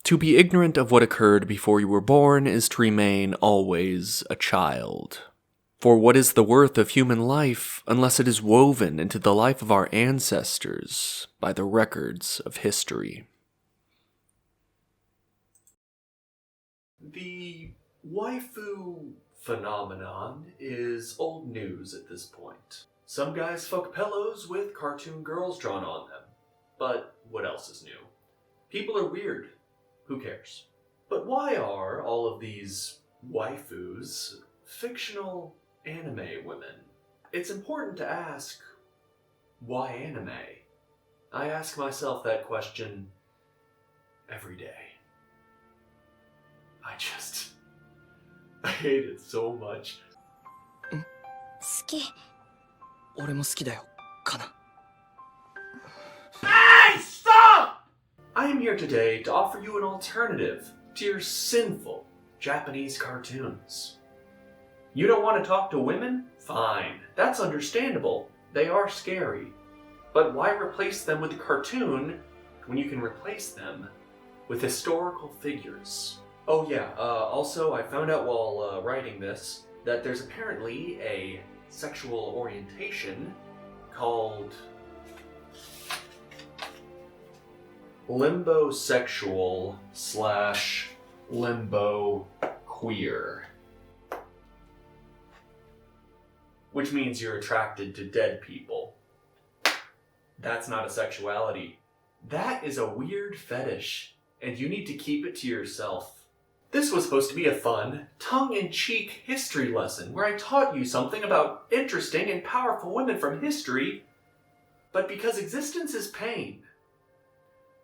To be ignorant of what occurred before you were born is to remain always a child. For what is the worth of human life unless it is woven into the life of our ancestors by the records of history? The waifu phenomenon is old news at this point. Some guys fuck pillows with cartoon girls drawn on them. But what else is new? People are weird. Who cares? But why are all of these waifus fictional anime women? It's important to ask, why anime? I ask myself that question every day. I hate it so much. 好き。俺も好きだよ、かな。 Hey, stop! I am here today to offer you an alternative to your sinful Japanese cartoons. You don't want to talk to women? Fine. That's understandable. They are scary. But why replace them with a cartoon when you can replace them with historical figures? Oh yeah, also I found out while writing this that there's apparently a sexual orientation called limbosexual / limbo queer. Which means you're attracted to dead people. That's not a sexuality. That is a weird fetish, and you need to keep it to yourself. This was supposed to be a fun, tongue-in-cheek history lesson where I taught you something about interesting and powerful women from history, but because existence is pain,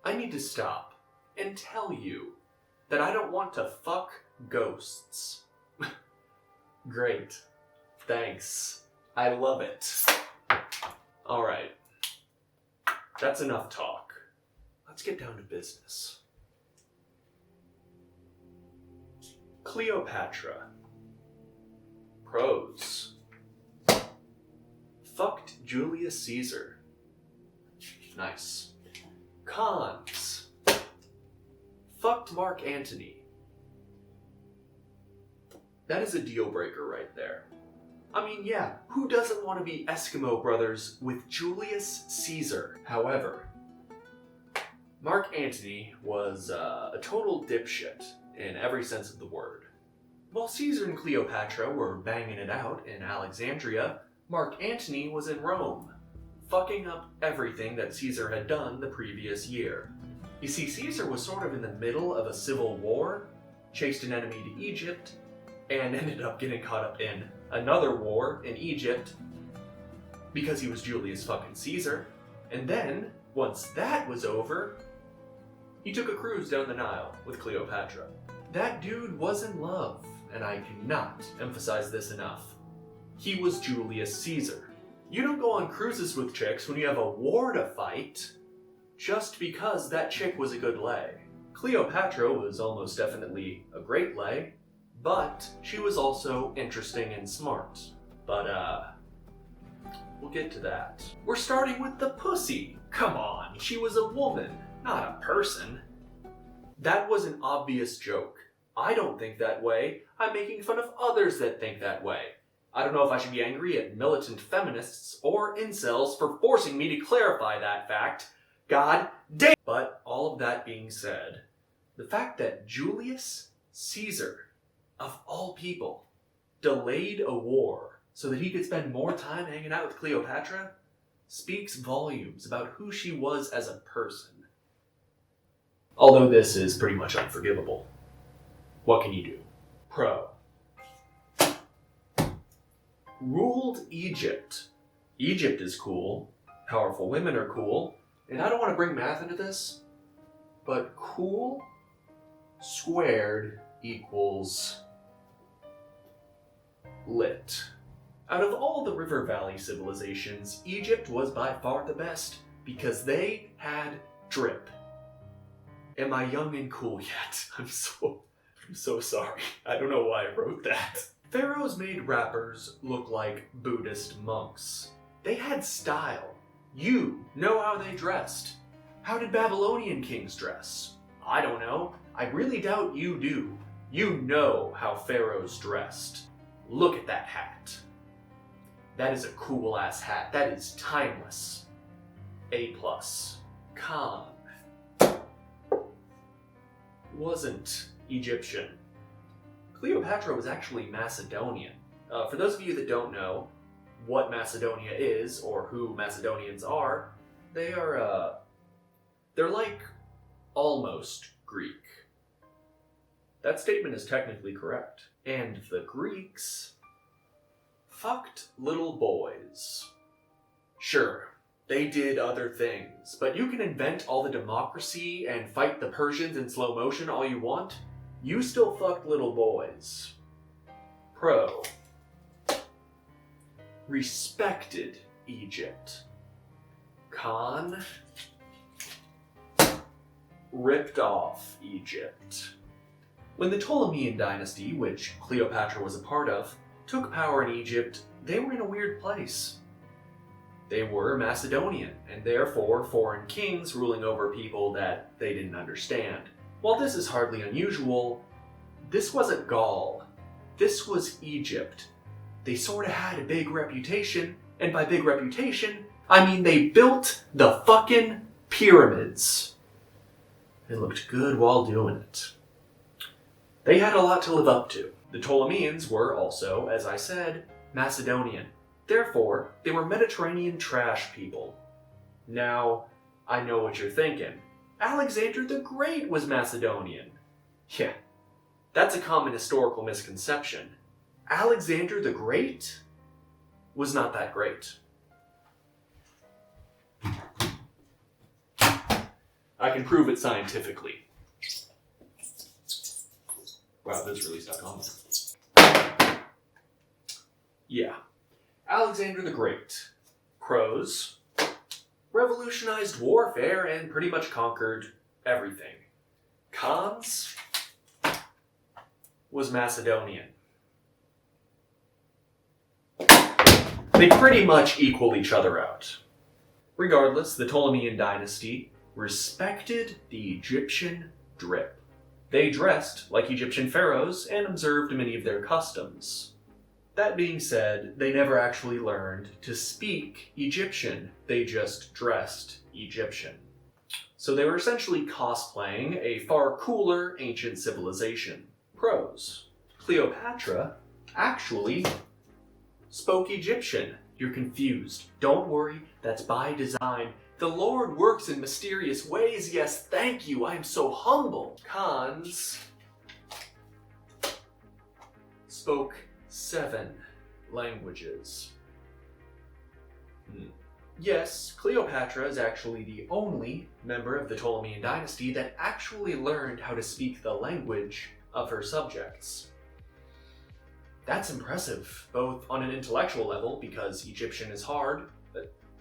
I need to stop and tell you that I don't want to fuck ghosts. Great. Thanks. I love it. Alright. That's enough talk. Let's get down to business. Cleopatra. Pros. Fucked Julius Caesar. Nice. Cons. Fucked Mark Antony. That is a deal breaker right there. I mean, yeah, who doesn't want to be Eskimo brothers with Julius Caesar? However, Mark Antony was a total dipshit in every sense of the word. While Caesar and Cleopatra were banging it out in Alexandria, Mark Antony was in Rome, fucking up everything that Caesar had done the previous year. You see, Caesar was sort of in the middle of a civil war, chased an enemy to Egypt, and ended up getting caught up in another war in Egypt because he was Julius fucking Caesar. And then, once that was over, he took a cruise down the Nile with Cleopatra. That dude was in love, and I cannot emphasize this enough. He was Julius Caesar. You don't go on cruises with chicks when you have a war to fight just because that chick was a good lay. Cleopatra was almost definitely a great lay, but she was also interesting and smart. But, we'll get to that. We're starting with the pussy. Come on, she was a woman, not a person. That was an obvious joke. I don't think that way. I'm making fun of others that think that way. I don't know if I should be angry at militant feminists or incels for forcing me to clarify that fact. God damn! But all of that being said, the fact that Julius Caesar, of all people, delayed a war so that he could spend more time hanging out with Cleopatra speaks volumes about who she was as a person. Although this is pretty much unforgivable. What can you do? Pro. Ruled Egypt. Egypt is cool, powerful women are cool, and I don't want to bring math into this, but cool squared equals lit. Out of all the River Valley civilizations, Egypt was by far the best because they had drip. Am I young and cool yet? I'm so sorry. I don't know why I wrote that. Pharaohs made rappers look like Buddhist monks. They had style. You know how they dressed. How did Babylonian kings dress? I don't know. I really doubt you do. You know how pharaohs dressed. Look at that hat. That is a cool-ass hat. That is timeless. A+. Khan wasn't Egyptian. Cleopatra was actually Macedonian. For those of you that don't know what Macedonia is or who Macedonians are, they're like almost Greek. That statement is technically correct. And the Greeks fucked little boys. Sure, they did other things, but you can invent all the democracy and fight the Persians in slow motion all you want. You still fucked little boys. Pro. Respected Egypt. Con. Ripped off Egypt. When the Ptolemean dynasty, which Cleopatra was a part of, took power in Egypt, they were in a weird place. They were Macedonian, and therefore foreign kings ruling over people that they didn't understand. While this is hardly unusual, this wasn't Gaul. This was Egypt. They sorta had a big reputation, and by big reputation, I mean they built the fucking pyramids. They looked good while doing it. They had a lot to live up to. The Ptolemeans were also, as I said, Macedonian. Therefore, they were Mediterranean trash people. Now, I know what you're thinking. Alexander the Great was Macedonian. Yeah, that's a common historical misconception. Alexander the Great was not that great. I can prove it scientifically. Wow, this really stuck on there. Yeah. Alexander the Great. Pros. Revolutionized warfare and pretty much conquered everything. Cons. Was Macedonian. They pretty much equal each other out. Regardless, the Ptolemean dynasty respected the Egyptian drip. They dressed like Egyptian pharaohs and observed many of their customs. That being said, they never actually learned to speak Egyptian. They just dressed Egyptian. So they were essentially cosplaying a far cooler ancient civilization. Pros. Cleopatra actually spoke Egyptian. You're confused. Don't worry, that's by design. The Lord works in mysterious ways. Yes, thank you. I am so humble. Cons. Spoke 7 languages. Yes, Cleopatra is actually the only member of the Ptolemean dynasty that actually learned how to speak the language of her subjects. That's impressive, both on an intellectual level, because Egyptian is hard.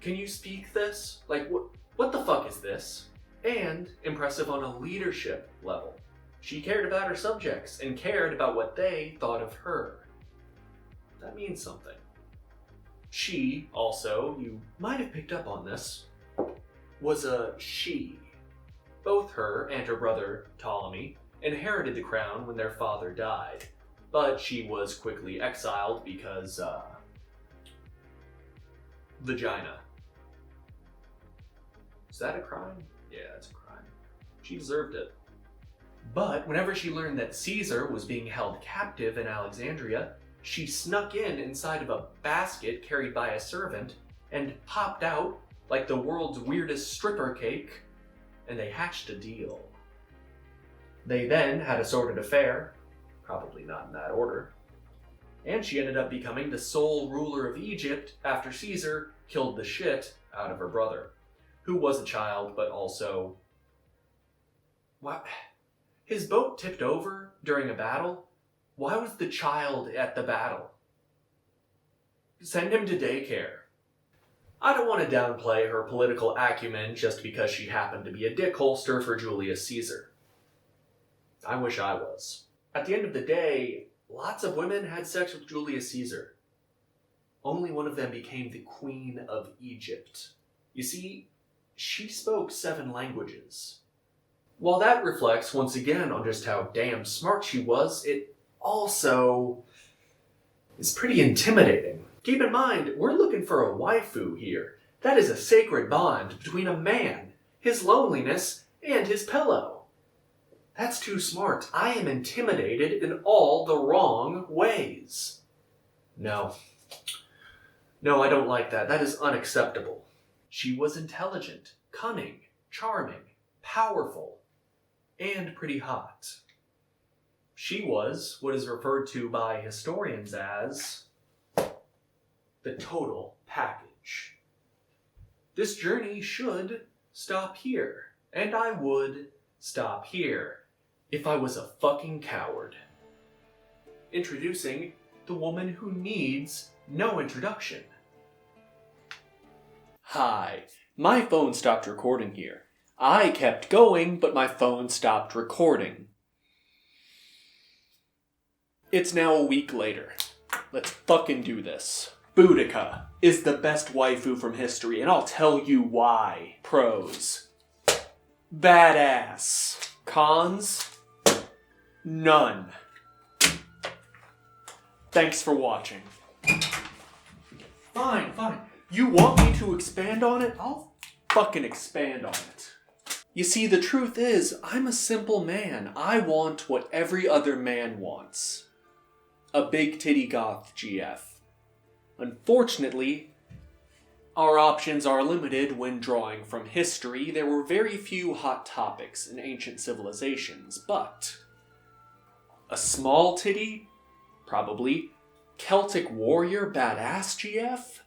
Can you speak this? Like, what the fuck is this? And impressive on a leadership level. She cared about her subjects and cared about what they thought of her. That means something. She, also, you might have picked up on this, was a she. Both her and her brother, Ptolemy, inherited the crown when their father died, but she was quickly exiled because, vagina. Is that a crime? Yeah, it's a crime. She deserved it. But whenever she learned that Caesar was being held captive in Alexandria, she snuck inside of a basket carried by a servant and popped out like the world's weirdest stripper cake, and they hatched a deal. They then had a sordid affair, probably not in that order, and she ended up becoming the sole ruler of Egypt after Caesar killed the shit out of her brother, who was a child, but also... What? His boat tipped over during a battle? Why was the child at the battle? Send him to daycare. I don't want to downplay her political acumen just because she happened to be a dick holster for Julius Caesar. I wish I was. At the end of the day, lots of women had sex with Julius Caesar. Only one of them became the Queen of Egypt. You see, she spoke 7 languages. While that reflects, once again, on just how damn smart she was, it also is pretty intimidating. Keep in mind, we're looking for a waifu here. That is a sacred bond between a man, his loneliness, and his pillow. That's too smart. I am intimidated in all the wrong ways. No. No, I don't like that. That is unacceptable. She was intelligent, cunning, charming, powerful, and pretty hot. She was what is referred to by historians as the total package. This journey should stop here, and I would stop here if I was a fucking coward. Introducing the woman who needs no introduction. Hi, my phone stopped recording here. I kept going, but my phone stopped recording. It's now a week later. Let's fucking do this. Boudicca is the best waifu from history, and I'll tell you why. Pros: badass. Cons: none. Thanks for watching. Fine. You want me to expand on it? I'll fucking expand on it. You see, the truth is, I'm a simple man. I want what every other man wants. A big titty goth GF. Unfortunately, our options are limited when drawing from history. There were very few hot topics in ancient civilizations, but a small titty? Probably. Celtic warrior badass GF?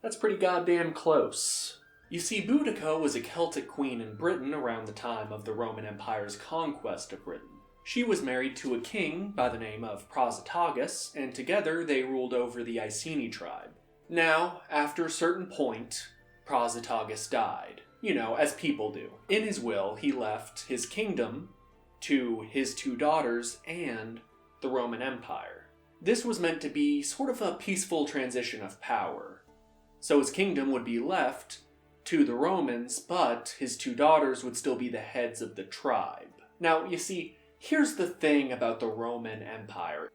That's pretty goddamn close. You see, Boudicca was a Celtic queen in Britain around the time of the Roman Empire's conquest of Britain. She was married to a king by the name of Prasutagus, and together they ruled over the Iceni tribe. Now, after a certain point, Prasutagus died. You know, as people do. In his will, he left his kingdom to his two daughters and the Roman Empire. This was meant to be sort of a peaceful transition of power. So his kingdom would be left to the Romans, but his two daughters would still be the heads of the tribe. Now, you see, here's the thing about the Roman Empire.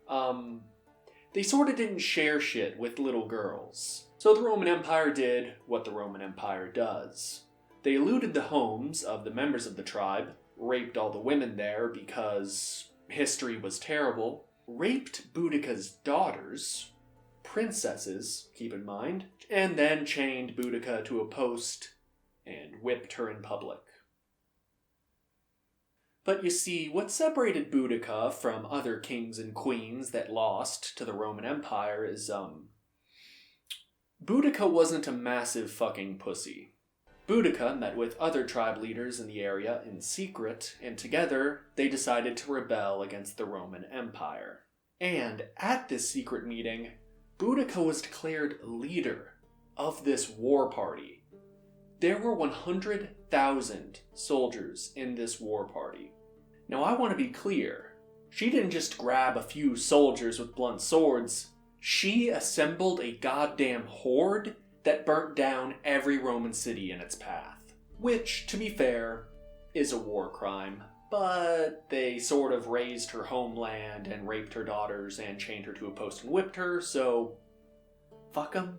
They sort of didn't share shit with little girls. So the Roman Empire did what the Roman Empire does. They looted the homes of the members of the tribe, raped all the women there because history was terrible, raped Boudicca's daughters, princesses, keep in mind, and then chained Boudicca to a post and whipped her in public. But you see, what separated Boudicca from other kings and queens that lost to the Roman Empire is, Boudicca wasn't a massive fucking pussy. Boudicca met with other tribe leaders in the area in secret, and together they decided to rebel against the Roman Empire. And at this secret meeting, Boudicca was declared leader of this war party. There were 100,000 soldiers in this war party. Now I want to be clear, she didn't just grab a few soldiers with blunt swords, she assembled a goddamn horde that burnt down every Roman city in its path. Which, to be fair, is a war crime. But they sort of razed her homeland and raped her daughters and chained her to a post and whipped her, so fuck 'em.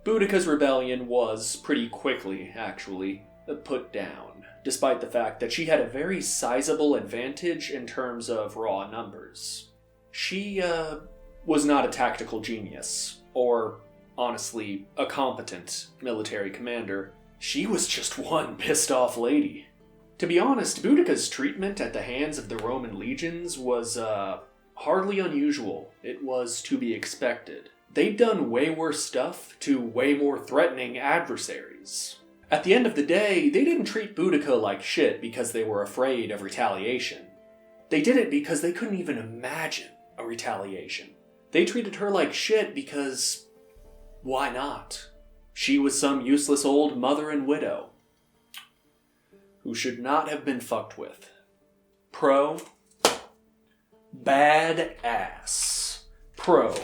Boudicca's rebellion was pretty quickly, actually, put down, despite the fact that she had a very sizable advantage in terms of raw numbers. She was not a tactical genius, or honestly, a competent military commander. She was just one pissed off lady. To be honest, Boudicca's treatment at the hands of the Roman legions was, hardly unusual. It was to be expected. They'd done way worse stuff to way more threatening adversaries. At the end of the day, they didn't treat Boudicca like shit because they were afraid of retaliation. They did it because they couldn't even imagine a retaliation. They treated her like shit because, why not? She was some useless old mother and widow who should not have been fucked with. Pro: badass. Pro: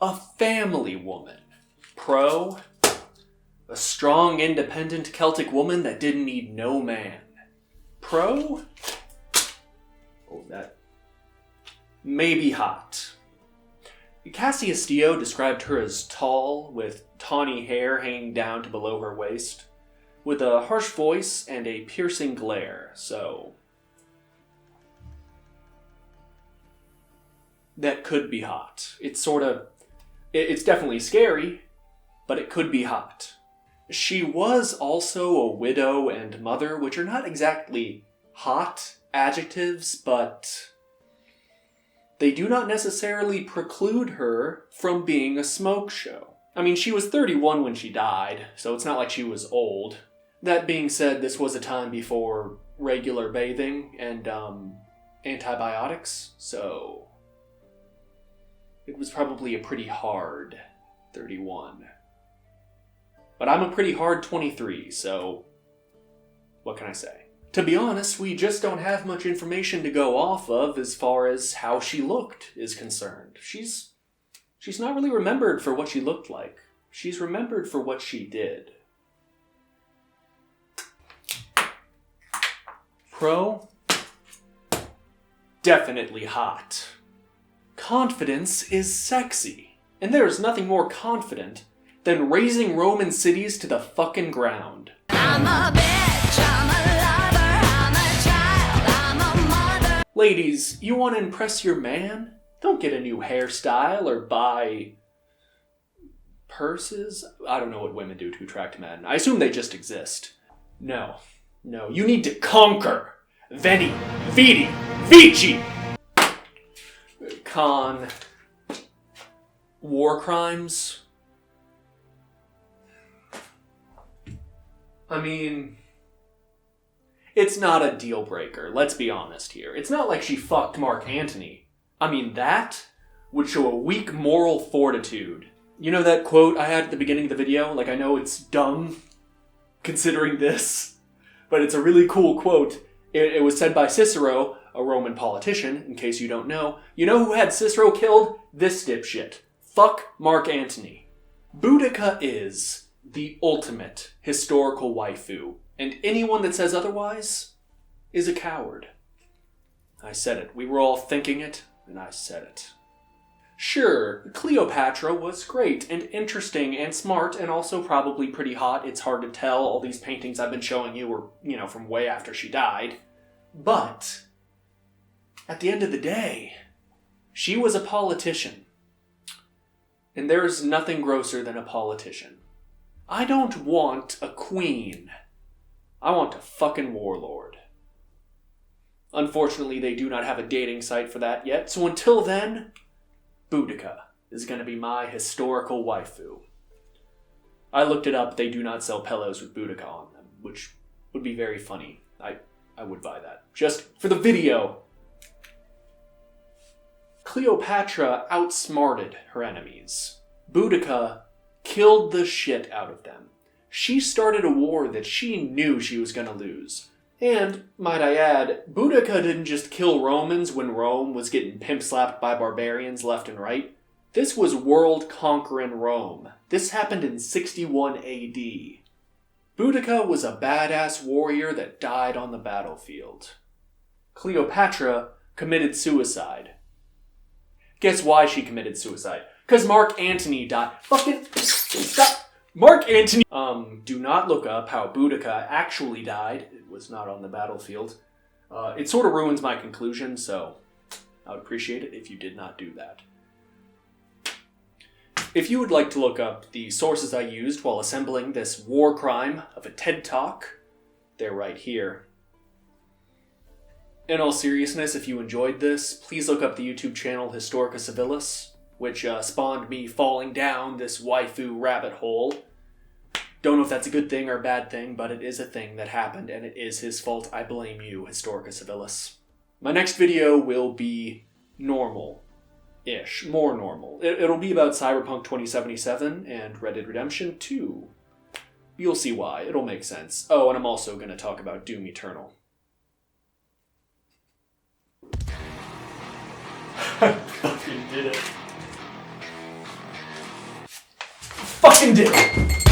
a family woman. Pro: a strong, independent Celtic woman that didn't need no man. Pro? Oh, that may be hot. Cassius Dio described her as tall, with tawny hair hanging down to below her waist, with a harsh voice and a piercing glare, so that could be hot. It's definitely scary, but it could be hot. She was also a widow and mother, which are not exactly hot adjectives, but they do not necessarily preclude her from being a smoke show. I mean, she was 31 when she died, so it's not like she was old. That being said, this was a time before regular bathing and antibiotics, so it was probably a pretty hard 31. But I'm a pretty hard 23, so what can I say? To be honest, we just don't have much information to go off of as far as how she looked is concerned. She's not really remembered for what she looked like. She's remembered for what she did. Pro? Definitely hot. Confidence is sexy, and there is nothing more confident than razing Roman cities to the fucking ground. I'm a bitch, I'm a lover, I'm a child, I'm a mother. Ladies, you want to impress your man? Don't get a new hairstyle or buy purses. I don't know what women do to attract men. I assume they just exist. No, you need to conquer. Veni, vidi, vici. Con. War crimes. I mean, it's not a deal breaker, let's be honest here. It's not like she fucked Mark Antony. I mean, that would show a weak moral fortitude. You know that quote I had at the beginning of the video? Like, I know it's dumb, considering this, but it's a really cool quote. It was said by Cicero, a Roman politician, in case you don't know. You know who had Cicero killed? This dipshit. Fuck Mark Antony. Boudicca is the ultimate historical waifu, and anyone that says otherwise is a coward. I said it. We were all thinking it, and I said it. Sure, Cleopatra was great and interesting and smart and also probably pretty hot. It's hard to tell. All these paintings I've been showing you were, from way after she died. But at the end of the day, she was a politician. And there is nothing grosser than a politician. I don't want a queen. I want a fucking warlord. Unfortunately, they do not have a dating site for that yet, so until then, Boudicca is going to be my historical waifu. I looked it up, they do not sell pillows with Boudicca on them, which would be very funny. I would buy that. Just for the video. Cleopatra outsmarted her enemies. Boudicca killed the shit out of them. She started a war that she knew she was going to lose. And, might I add, Boudicca didn't just kill Romans when Rome was getting pimp-slapped by barbarians left and right. This was world-conquering Rome. This happened in 61 AD. Boudicca was a badass warrior that died on the battlefield. Cleopatra committed suicide. Guess why she committed suicide? Because Mark Antony died. Fucking stop. Mark Antony. Do not look up how Boudicca actually died. It was not on the battlefield. It sort of ruins my conclusion, so I would appreciate it if you did not do that. If you would like to look up the sources I used while assembling this war crime of a TED Talk, they're right here. In all seriousness, if you enjoyed this, please look up the YouTube channel Historica Civilis, which spawned me falling down this waifu rabbit hole. Don't know if that's a good thing or a bad thing, but it is a thing that happened, and it is his fault. I blame you, Historica Civilis. My next video will be normal-ish, more normal. It'll be about Cyberpunk 2077 and Red Dead Redemption 2. You'll see why. It'll make sense. Oh, and I'm also going to talk about Doom Eternal. I fucking did it. Fucking did it!